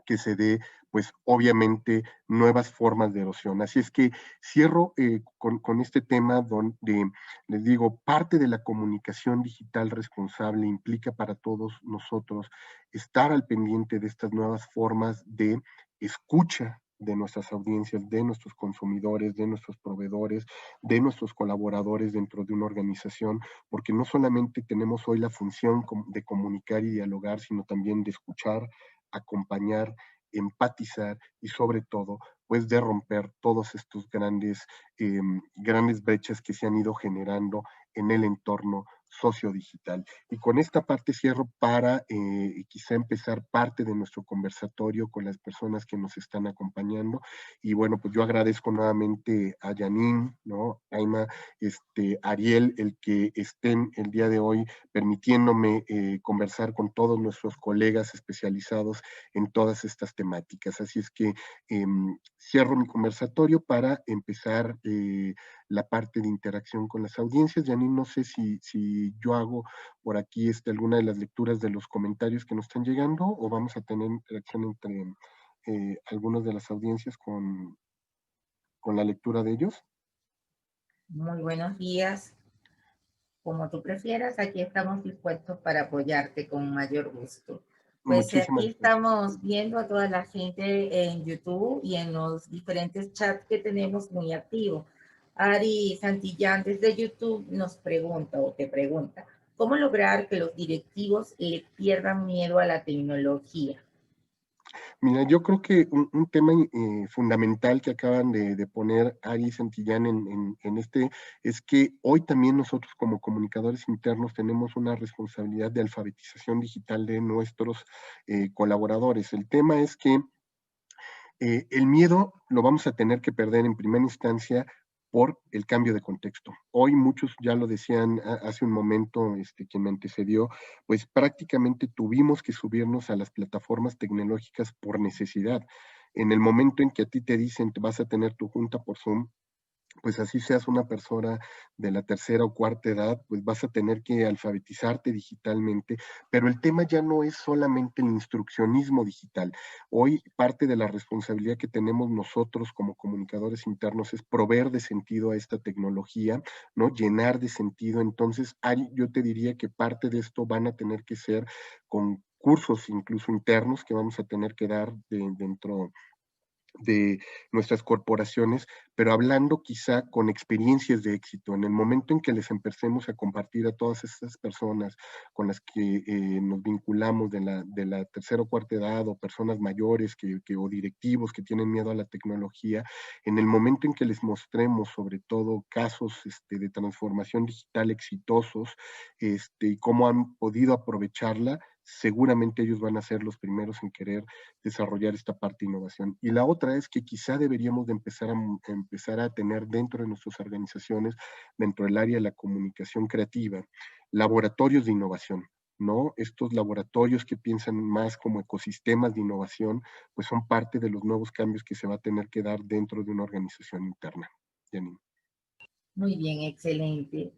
que se dé, pues obviamente, nuevas formas de erosión. Así es que cierro con este tema donde les digo, parte de la comunicación digital responsable implica para todos nosotros estar al pendiente de estas nuevas formas de escucha de nuestras audiencias, de nuestros consumidores, de nuestros proveedores, de nuestros colaboradores dentro de una organización, porque no solamente tenemos hoy la función de comunicar y dialogar, sino también de escuchar, acompañar, empatizar y sobre todo, pues de romper todos estos grandes brechas que se han ido generando en el entorno sociodigital. Y con esta parte cierro para quizá empezar parte de nuestro conversatorio con las personas que nos están acompañando. Y bueno, pues yo agradezco nuevamente a Janine, ¿no? Aima, Ariel, el que estén el día de hoy permitiéndome conversar con todos nuestros colegas especializados en todas estas temáticas. Así es que cierro mi conversatorio para empezar la parte de interacción con las audiencias. Janine, no sé si yo hago por aquí alguna de las lecturas de los comentarios que nos están llegando o vamos a tener interacción entre algunas de las audiencias con la lectura de ellos. Muy buenos días. Como tú prefieras, aquí estamos dispuestos para apoyarte con mayor gusto. Pues aquí Muchísimas gracias. estamos viendo a toda la gente en YouTube y en los diferentes chats que tenemos muy activos. Ari Santillán desde YouTube nos pregunta o te pregunta, ¿cómo lograr que los directivos le pierdan miedo a la tecnología? Mira, yo creo que un tema fundamental que acaban de poner Ari Santillán es que hoy también nosotros como comunicadores internos tenemos una responsabilidad de alfabetización digital de nuestros colaboradores. El tema es que el miedo lo vamos a tener que perder en primera instancia por el cambio de contexto. Hoy muchos ya lo decían hace un momento, quien me antecedió, pues prácticamente tuvimos que subirnos a las plataformas tecnológicas por necesidad. En el momento en que a ti te dicen que vas a tener tu junta por Zoom, pues así seas una persona de la tercera o cuarta edad, pues vas a tener que alfabetizarte digitalmente, pero el tema ya no es solamente el instruccionismo digital. Hoy parte de la responsabilidad que tenemos nosotros como comunicadores internos es proveer de sentido a esta tecnología, ¿no? Llenar de sentido. Entonces, yo te diría que parte de esto van a tener que ser con cursos incluso internos que vamos a tener que dar dentro de nuestras corporaciones, pero hablando quizá con experiencias de éxito. En el momento en que les empecemos a compartir a todas estas personas con las que nos vinculamos de la tercera o cuarta edad o personas mayores o directivos que tienen miedo a la tecnología, en el momento en que les mostremos sobre todo casos de transformación digital exitosos y cómo han podido aprovecharla, seguramente ellos van a ser los primeros en querer desarrollar esta parte de innovación. Y la otra es que quizá deberíamos de empezar a tener dentro de nuestras organizaciones, dentro del área de la comunicación creativa, laboratorios de innovación, ¿no? Estos laboratorios que piensan más como ecosistemas de innovación, pues son parte de los nuevos cambios que se va a tener que dar dentro de una organización interna. Janine. Muy bien, excelente.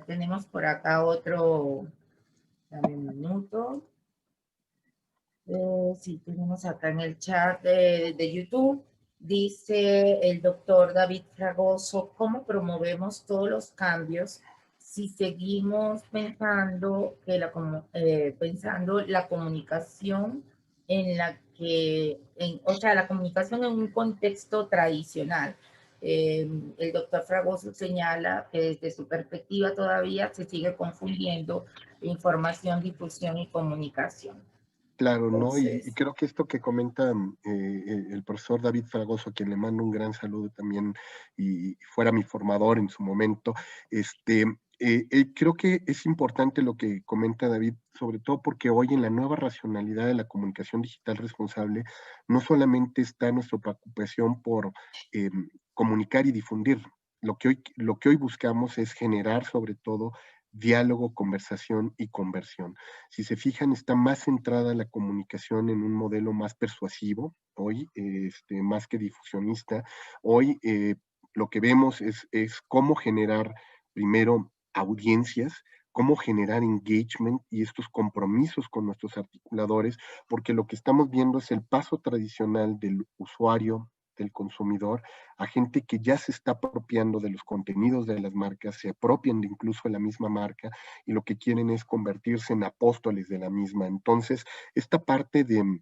Tenemos por acá otro, dame un minuto. Sí, tenemos acá en el chat de YouTube, dice el doctor David Fragoso, ¿cómo promovemos todos los cambios si seguimos pensando que pensando la comunicación en la o sea, la comunicación en un contexto tradicional. El doctor Fragoso señala que desde su perspectiva todavía se sigue confundiendo información, difusión y comunicación. Claro, ¿no? Y Entonces, creo que esto que comenta el profesor David Fragoso, a quien le mando un gran saludo también, y fuera mi formador en su momento, creo que es importante lo que comenta David, sobre todo porque hoy en la nueva racionalidad de la comunicación digital responsable, no solamente está nuestra preocupación por comunicar y difundir. Lo que hoy buscamos es generar sobre todo diálogo, conversación y conversión. Si se fijan, está más centrada la comunicación en un modelo más persuasivo, hoy, más que difusionista. Hoy lo que vemos es cómo generar primero audiencias, cómo generar engagement y estos compromisos con nuestros articuladores, porque lo que estamos viendo es el paso tradicional del usuario, del consumidor, a gente que ya se está apropiando de los contenidos de las marcas, se apropian de incluso la misma marca y lo que quieren es convertirse en apóstoles de la misma. Entonces, esta parte de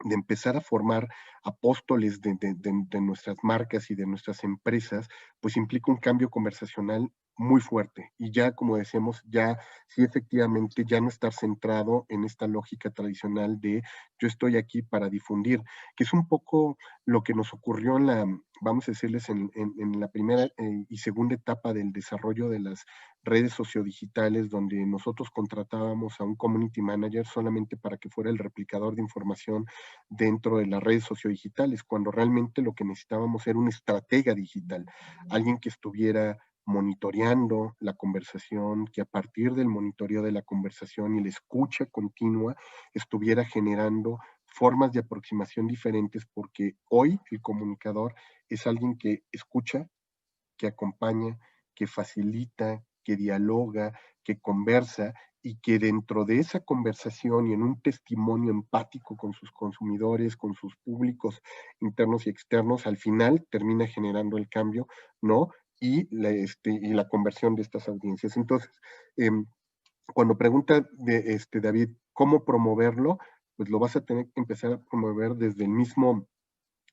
empezar a formar apóstoles de nuestras marcas y de nuestras empresas, pues implica un cambio conversacional muy fuerte. Y ya, como decíamos, ya sí efectivamente ya no estar centrado en esta lógica tradicional de yo estoy aquí para difundir, que es un poco lo que nos ocurrió en la, vamos a decirles, en la primera y segunda etapa del desarrollo de las redes sociodigitales, donde nosotros contratábamos a un community manager solamente para que fuera el replicador de información dentro de las redes sociodigitales, cuando realmente lo que necesitábamos era un estratega digital, alguien que estuviera monitoreando la conversación, que a partir del monitoreo de la conversación y la escucha continua estuviera generando formas de aproximación diferentes, porque hoy el comunicador es alguien que escucha, que acompaña, que facilita, que dialoga, que conversa y que dentro de esa conversación y en un testimonio empático con sus consumidores, con sus públicos internos y externos, al final termina generando el cambio, ¿no? Y la conversión de estas audiencias. Entonces, eh, cuando pregunta David, ¿cómo promoverlo? Pues lo vas a tener que empezar a promover desde el mismo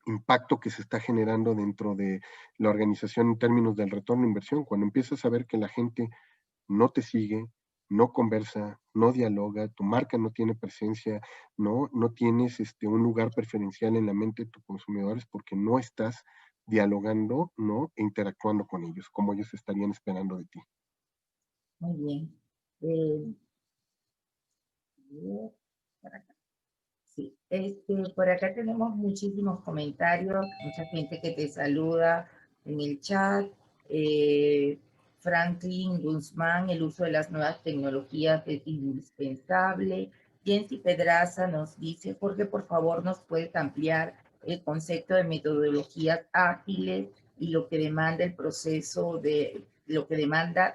impacto que se está generando dentro de la organización en términos del retorno de inversión. Cuando empiezas a ver que la gente no te sigue, no conversa, no dialoga, tu marca no tiene presencia, no tienes un lugar preferencial en la mente de tus consumidores porque no estás dialogando, ¿no? E interactuando con ellos, como ellos estarían esperando de ti. muy bien. Eh, Sí, por acá tenemos muchísimos comentarios, mucha gente que te saluda en el chat. Franklin Guzmán, el uso de las nuevas tecnologías es indispensable. Jensi Pedraza nos dice, Jorge, por favor, ¿nos puedes ampliar el concepto de metodologías ágiles y lo que demanda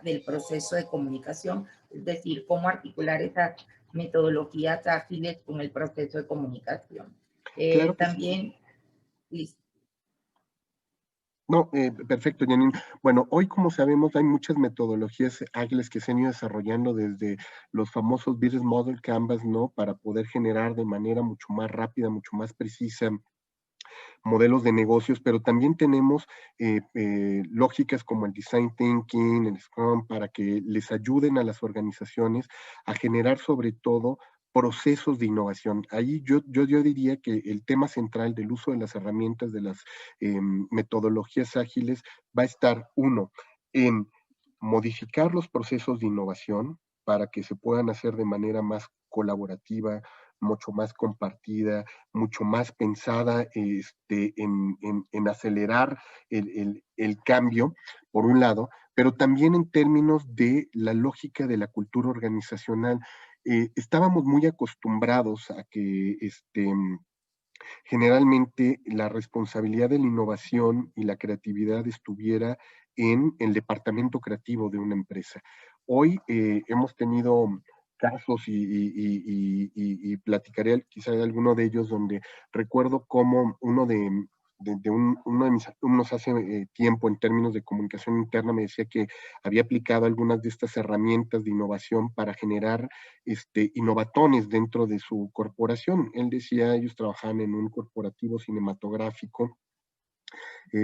del proceso de comunicación? Es decir, cómo articular esas metodologías ágiles con el proceso de comunicación. Claro que sí. También, listo. No, perfecto, Janine. Bueno, hoy como sabemos hay muchas metodologías ágiles que se han ido desarrollando desde los famosos Business Model Canvas, ¿no? Para poder generar de manera mucho más rápida, mucho más precisa modelos de negocios, pero también tenemos lógicas como el Design Thinking, el Scrum, para que les ayuden a las organizaciones a generar sobre todo procesos de innovación. Ahí yo diría que el tema central del uso de las herramientas, de las metodologías ágiles, va a estar, uno, en modificar los procesos de innovación para que se puedan hacer de manera más colaborativa, mucho más compartida, mucho más pensada en acelerar el cambio, por un lado, pero también en términos de la lógica de la cultura organizacional. Estábamos muy acostumbrados a que generalmente la responsabilidad de la innovación y la creatividad estuviera en el departamento creativo de una empresa. Hoy hemos tenido casos y platicaré quizá de alguno de ellos donde recuerdo cómo uno de uno de mis alumnos hace tiempo en términos de comunicación interna me decía que había aplicado algunas de estas herramientas de innovación para generar innovatones dentro de su corporación. Él decía, ellos trabajaban en un corporativo cinematográfico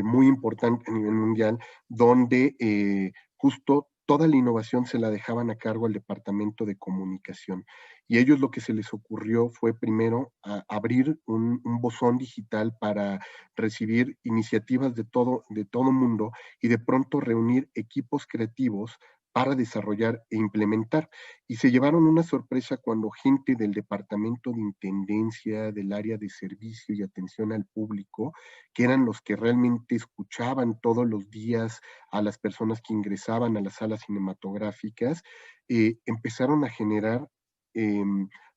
muy importante a nivel mundial, donde justo toda la innovación se la dejaban a cargo al departamento de comunicación. Y ellos lo que se les ocurrió fue primero abrir un buzón digital para recibir iniciativas de todo mundo y de pronto reunir equipos creativos para desarrollar e implementar. Y se llevaron una sorpresa cuando gente del departamento de intendencia, del área de servicio y atención al público, que eran los que realmente escuchaban todos los días a las personas que ingresaban a las salas cinematográficas, empezaron a generar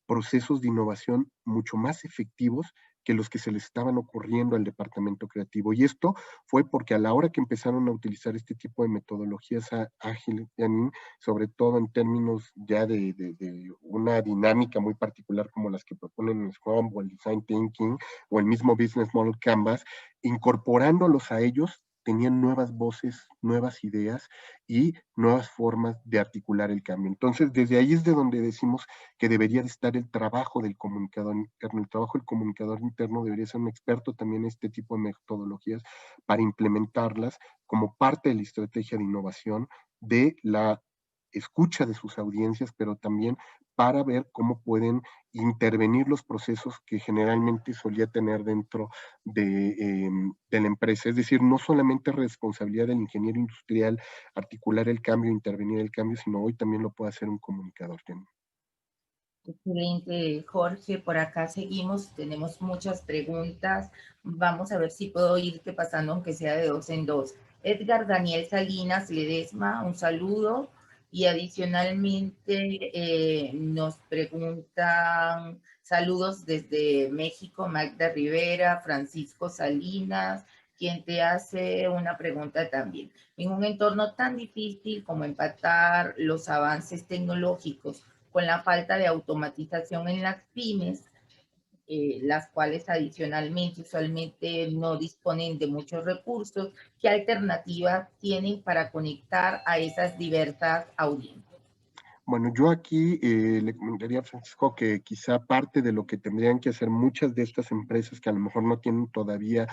procesos de innovación mucho más efectivos que los que se les estaban ocurriendo al departamento creativo. Y esto fue porque a la hora que empezaron a utilizar este tipo de metodologías ágiles, sobre todo en términos ya de una dinámica muy particular como las que proponen el Scrum o el Design Thinking o el mismo Business Model Canvas, incorporándolos a ellos, tenían nuevas voces, nuevas ideas y nuevas formas de articular el cambio. Entonces, desde ahí es de donde decimos que debería de estar el trabajo del comunicador interno. El trabajo del comunicador interno debería ser un experto también en este tipo de metodologías para implementarlas como parte de la estrategia de innovación, de la escucha de sus audiencias, pero también para ver cómo pueden intervenir los procesos que generalmente solía tener dentro de la empresa. Es decir, no solamente responsabilidad del ingeniero industrial articular el cambio, intervenir el cambio, sino hoy también lo puede hacer un comunicador. Excelente, Jorge. Por acá seguimos, tenemos muchas preguntas. Vamos a ver si puedo irte pasando, aunque sea de dos en dos. Edgar Daniel Salinas Ledesma, un saludo. Y adicionalmente nos preguntan saludos desde México, Magda Rivera, Francisco Salinas, quien te hace una pregunta también. En un entorno tan difícil como empatar los avances tecnológicos con la falta de automatización en las pymes, las cuales adicionalmente usualmente no disponen de muchos recursos, ¿qué alternativas tienen para conectar a esas diversas audiencias? Bueno, yo aquí le comentaría a Francisco que quizá parte de lo que tendrían que hacer muchas de estas empresas que a lo mejor no tienen todavía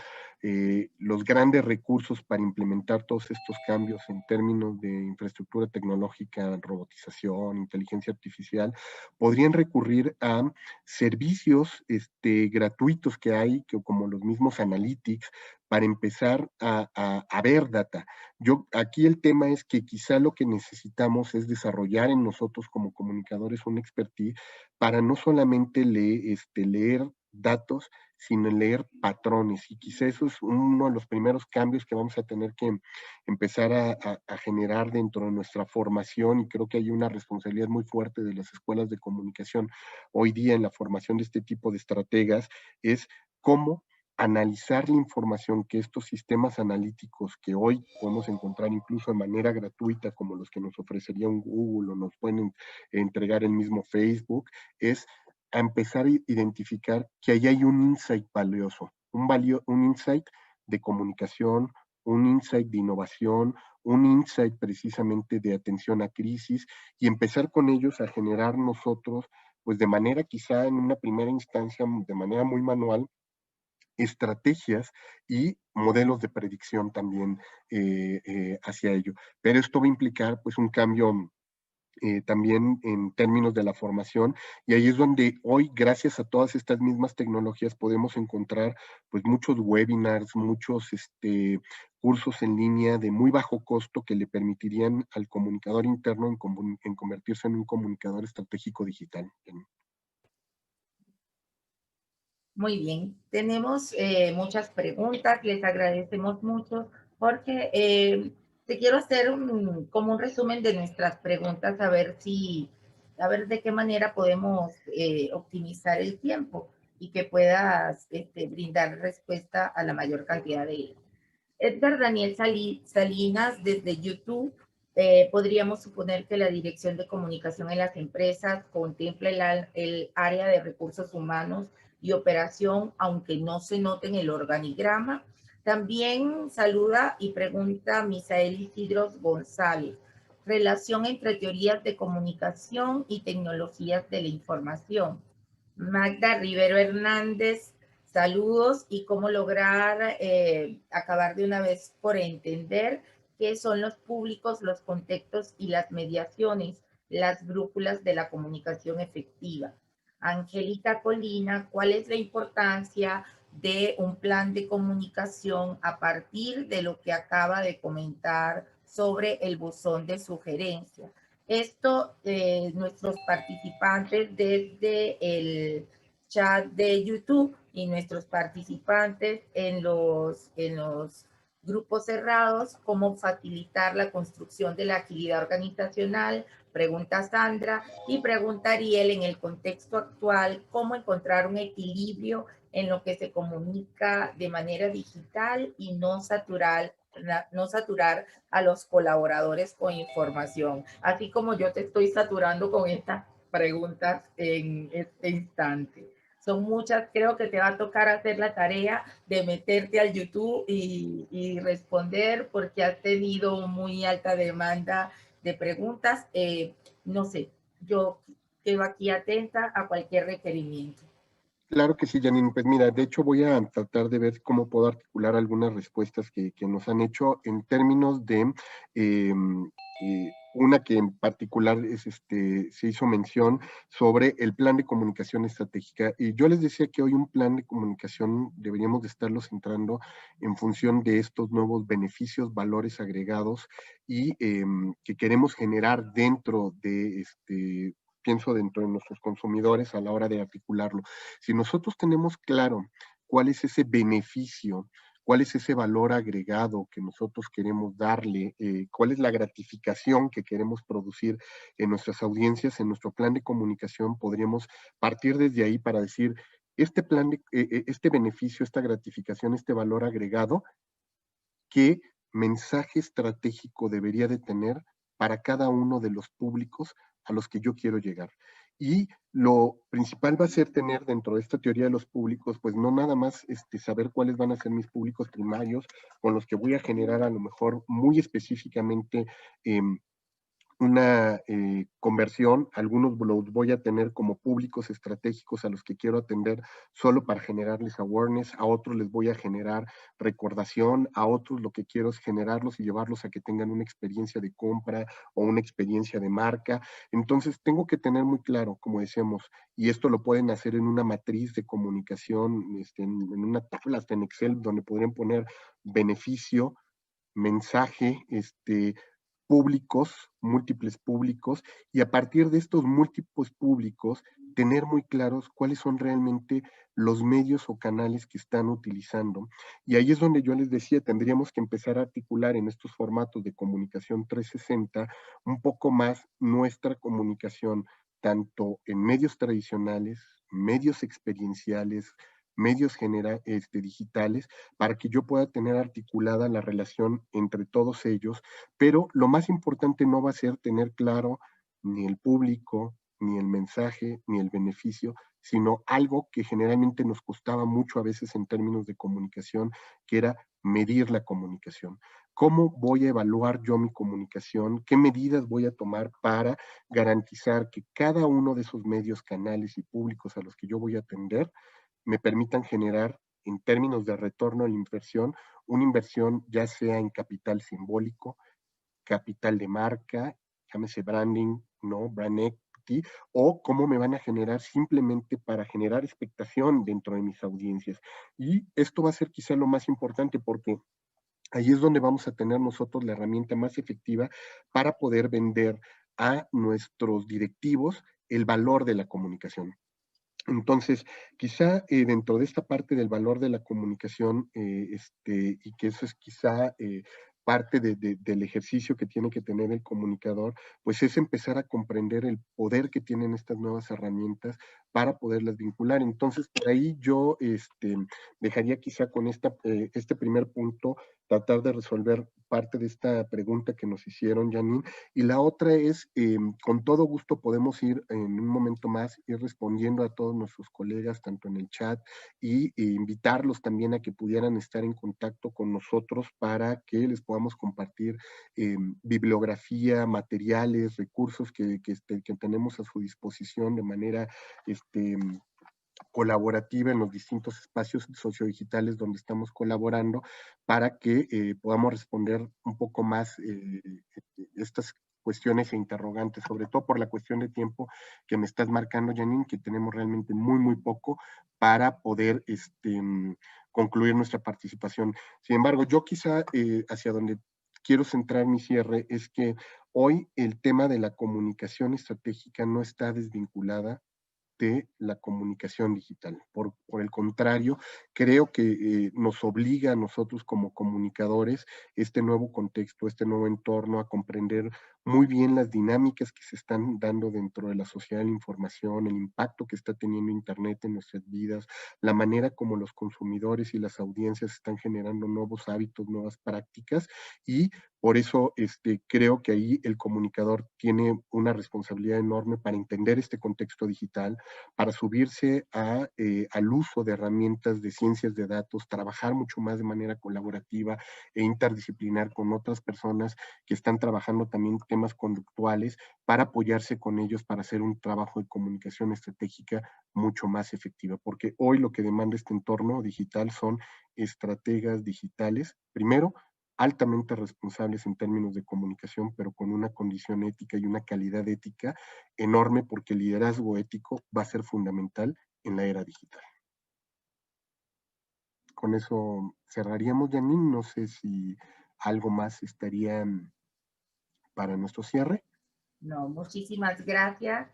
los grandes recursos para implementar todos estos cambios en términos de infraestructura tecnológica, robotización, inteligencia artificial, podrían recurrir a servicios gratuitos que hay, como los mismos analytics, para empezar a ver data. Aquí el tema es que quizá lo que necesitamos es desarrollar en nosotros como comunicadores un expertise para no solamente leer datos, sino leer patrones. Y quizá eso es uno de los primeros cambios que vamos a tener que empezar a generar dentro de nuestra formación, y creo que hay una responsabilidad muy fuerte de las escuelas de comunicación hoy día en la formación de este tipo de estrategas, es cómo analizar la información que estos sistemas analíticos que hoy podemos encontrar incluso de manera gratuita, como los que nos ofrecería un Google o nos pueden entregar el mismo Facebook, es a empezar a identificar que ahí hay un insight valioso, un insight de comunicación, un insight de innovación, un insight precisamente de atención a crisis, y empezar con ellos a generar nosotros, pues de manera quizá en una primera instancia, de manera muy manual, estrategias y modelos de predicción también hacia ello. Pero esto va a implicar pues un cambio también en términos de la formación, y ahí es donde hoy, gracias a todas estas mismas tecnologías, podemos encontrar pues muchos webinars, muchos cursos en línea de muy bajo costo que le permitirían al comunicador interno en convertirse en un comunicador estratégico digital. Muy bien, tenemos muchas preguntas, les agradecemos mucho, porque te quiero hacer como un resumen de nuestras preguntas, a ver de qué manera podemos optimizar el tiempo y que puedas brindar respuesta a la mayor cantidad de ellas. Edgar Daniel Salinas, desde YouTube, podríamos suponer que la Dirección de Comunicación en las Empresas contempla el área de recursos humanos y operación, aunque no se note en el organigrama. También saluda y pregunta Misael Isidros González. Relación entre teorías de comunicación y tecnologías de la información. Magda Rivero Hernández, saludos y cómo lograr acabar de una vez por entender qué son los públicos, los contextos y las mediaciones, las brújulas de la comunicación efectiva. Angélica Colina, ¿cuál es la importancia de un plan de comunicación a partir de lo que acaba de comentar sobre el buzón de sugerencia? Esto, nuestros participantes desde el chat de YouTube y nuestros participantes en los grupos cerrados, cómo facilitar la construcción de la agilidad organizacional, pregunta Sandra, y pregunta Ariel en el contexto actual, cómo encontrar un equilibrio en lo que se comunica de manera digital y no saturar a los colaboradores con información, así como yo te estoy saturando con estas preguntas en este instante. Son muchas, creo que te va a tocar hacer la tarea de meterte al YouTube y responder porque has tenido muy alta demanda de preguntas. No sé, yo quedo aquí atenta a cualquier requerimiento. Claro que sí, Janine. Pues mira, de hecho voy a tratar de ver cómo puedo articular algunas respuestas que nos han hecho en términos de una que en particular es se hizo mención sobre el plan de comunicación estratégica. Y yo les decía que hoy un plan de comunicación deberíamos de estarlo centrando en función de estos nuevos beneficios, valores agregados y que queremos generar dentro de pienso dentro de nuestros consumidores a la hora de articularlo. Si nosotros tenemos claro cuál es ese beneficio, cuál es ese valor agregado que nosotros queremos darle, cuál es la gratificación que queremos producir en nuestras audiencias, en nuestro plan de comunicación, podríamos partir desde ahí para decir, este plan, este beneficio, esta gratificación, este valor agregado, ¿qué mensaje estratégico debería de tener para cada uno de los públicos a los que yo quiero llegar? Y lo principal va a ser tener dentro de esta teoría de los públicos, pues no nada más saber cuáles van a ser mis públicos primarios con los que voy a generar a lo mejor muy específicamente una conversión, algunos los voy a tener como públicos estratégicos a los que quiero atender solo para generarles awareness, a otros les voy a generar recordación, a otros lo que quiero es generarlos y llevarlos a que tengan una experiencia de compra o una experiencia de marca. Entonces tengo que tener muy claro, como decíamos, y esto lo pueden hacer en una matriz de comunicación, en una tabla, hasta en Excel, donde podrían poner beneficio, mensaje, públicos, múltiples públicos, y a partir de estos múltiples públicos, tener muy claros cuáles son realmente los medios o canales que están utilizando. Y ahí es donde yo les decía, tendríamos que empezar a articular en estos formatos de comunicación 360 un poco más nuestra comunicación, tanto en medios tradicionales, medios experienciales, medios digitales, para que yo pueda tener articulada la relación entre todos ellos, pero lo más importante no va a ser tener claro ni el público, ni el mensaje, ni el beneficio, sino algo que generalmente nos costaba mucho a veces en términos de comunicación, que era medir la comunicación. ¿Cómo voy a evaluar yo mi comunicación? ¿Qué medidas voy a tomar para garantizar que cada uno de esos medios, canales y públicos a los que yo voy a atender me permitan generar en términos de retorno a la inversión, una inversión ya sea en capital simbólico, capital de marca, llámese branding, ¿no? Brand equity, o cómo me van a generar simplemente para generar expectación dentro de mis audiencias. Y esto va a ser quizá lo más importante porque ahí es donde vamos a tener nosotros la herramienta más efectiva para poder vender a nuestros directivos el valor de la comunicación. Entonces, quizá dentro de esta parte del valor de la comunicación, y que eso es quizá parte del ejercicio que tiene que tener el comunicador, pues es empezar a comprender el poder que tienen estas nuevas herramientas para poderlas vincular. Entonces, por ahí yo dejaría quizá con este primer punto tratar de resolver parte de esta pregunta que nos hicieron, Janine. Y la otra es, con todo gusto podemos ir en un momento más, ir respondiendo a todos nuestros colegas, tanto en el chat, y invitarlos también a que pudieran estar en contacto con nosotros para que les podamos compartir bibliografía, materiales, recursos que tenemos a su disposición de manera colaborativa en los distintos espacios sociodigitales donde estamos colaborando, para que podamos responder un poco más estas cuestiones e interrogantes, sobre todo por la cuestión de tiempo que me estás marcando, Janine, que tenemos realmente muy poco para poder concluir nuestra participación. Sin embargo, yo quizá hacia donde quiero centrar mi cierre es que hoy el tema de la comunicación estratégica no está desvinculada de la comunicación digital. Por el contrario, creo que nos obliga a nosotros como comunicadores este nuevo contexto, este nuevo entorno, a comprender muy bien las dinámicas que se están dando dentro de la sociedad de la información, el impacto que está teniendo Internet en nuestras vidas, la manera como los consumidores y las audiencias están generando nuevos hábitos, nuevas prácticas, y por eso creo que ahí el comunicador tiene una responsabilidad enorme para entender este contexto digital, para subirse al uso de herramientas de ciencias de datos, trabajar mucho más de manera colaborativa e interdisciplinar con otras personas que están trabajando también temas conductuales, para apoyarse con ellos para hacer un trabajo de comunicación estratégica mucho más efectiva, porque hoy lo que demanda este entorno digital son estrategas digitales, primero, altamente responsables en términos de comunicación, pero con una condición ética y una calidad ética enorme, porque el liderazgo ético va a ser fundamental en la era digital. Con eso cerraríamos, Janine. No sé si algo más estaría para nuestro cierre. No, muchísimas gracias,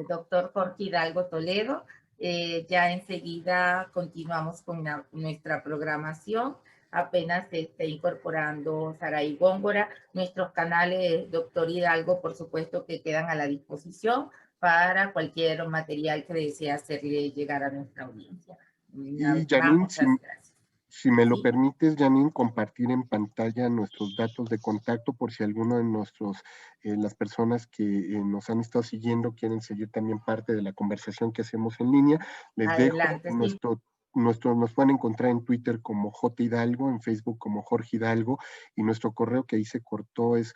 doctor Jorge Hidalgo Toledo. Ya enseguida continuamos con nuestra programación. Apenas se está incorporando Saray Góngora. Nuestros canales, doctor Hidalgo, por supuesto que quedan a la disposición para cualquier material que desee hacerle llegar a nuestra audiencia. Una Y vez más, Janine, muchas gracias. si me lo ¿Sí? permites, Janine, compartir en pantalla nuestros datos de contacto por si alguno de las personas que nos han estado siguiendo quieren seguir también parte de la conversación que hacemos en línea. Les dejo Adelante, sí. nos pueden encontrar en Twitter como J Hidalgo, en Facebook como Jorge Hidalgo, y nuestro correo que ahí se cortó es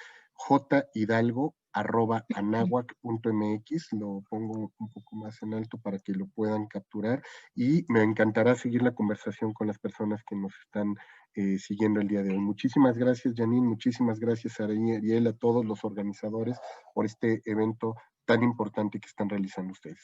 jhidalgo@anahuac.mx. Lo pongo un poco más en alto para que lo puedan capturar, y me encantará seguir la conversación con las personas que nos están siguiendo el día de hoy. Muchísimas gracias, Janine, muchísimas gracias a Ariel, a todos los organizadores por este evento tan importante que están realizando ustedes.